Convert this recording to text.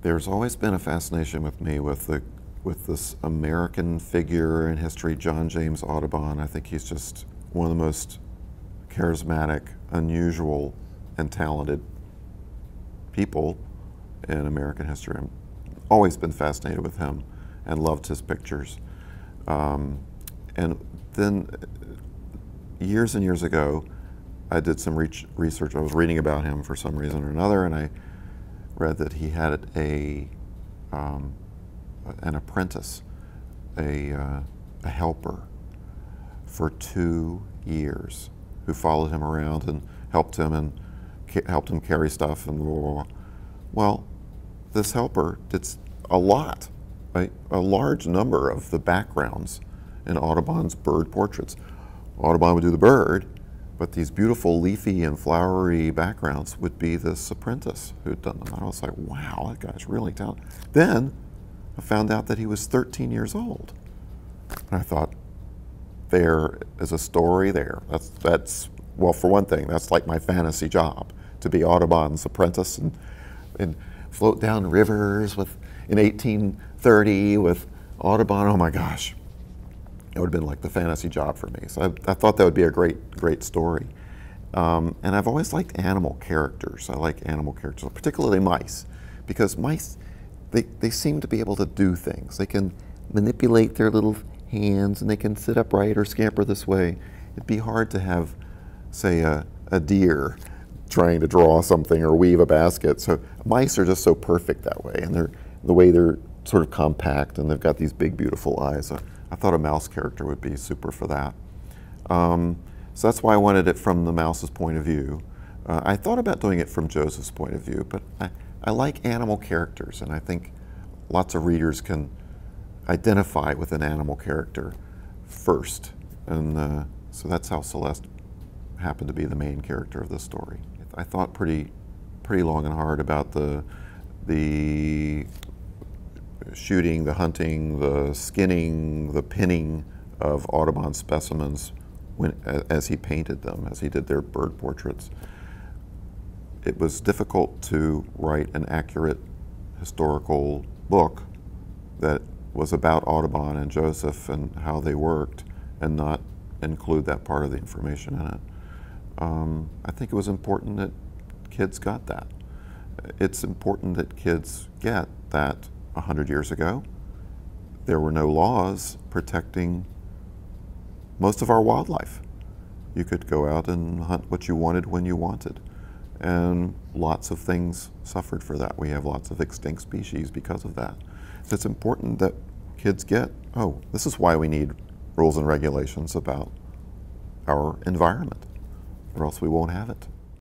There's always been a fascination with me with this American figure in history, John James Audubon. I think he's just one of the most charismatic, unusual, and talented people in American history. I've always been fascinated with him and loved his pictures. And then years and years ago, I did some research. I was reading about him for some reason or another, and I read that he had an apprentice, a helper, for 2 years, who followed him around and helped him carry stuff and blah, blah, blah. Well, this helper did a lot, right? A large number of the backgrounds in Audubon's bird portraits. Audubon would do the bird, but these beautiful leafy and flowery backgrounds would be this apprentice who'd done them. I was like, wow, that guy's really talented. Then I found out that he was 13 years old. And I thought, there is a story there. That's well, for one thing, that's like my fantasy job, to be Audubon's apprentice and float down rivers in 1830 with Audubon. Oh my gosh. It would have been like the fantasy job for me. So I thought that would be a great story. And I've always liked animal characters. I like animal characters, particularly mice, because mice, they seem to be able to do things. They can manipulate their little hands, and they can sit upright or scamper this way. It'd be hard to have, say, a deer trying to draw something or weave a basket. So mice are just so perfect that way, and the way they're sort of compact, and they've got these big, beautiful eyes. So I thought a mouse character would be super for that. So that's why I wanted it from the mouse's point of view. I thought about doing it from Joseph's point of view, but I like animal characters, and I think lots of readers can identify with an animal character first. And so that's how Celeste happened to be the main character of this story. I thought pretty long and hard about the shooting, the hunting, the skinning, the pinning of Audubon specimens as he painted them, as he did their bird portraits. It was difficult to write an accurate historical book that was about Audubon and Joseph and how they worked and not include that part of the information in it. I think it was important that kids got that. It's important that kids get that 100 years ago, there were no laws protecting most of our wildlife. You could go out and hunt what you wanted when you wanted. And lots of things suffered for that. We have lots of extinct species because of that. So it's important that kids get, oh, this is why we need rules and regulations about our environment, or else we won't have it.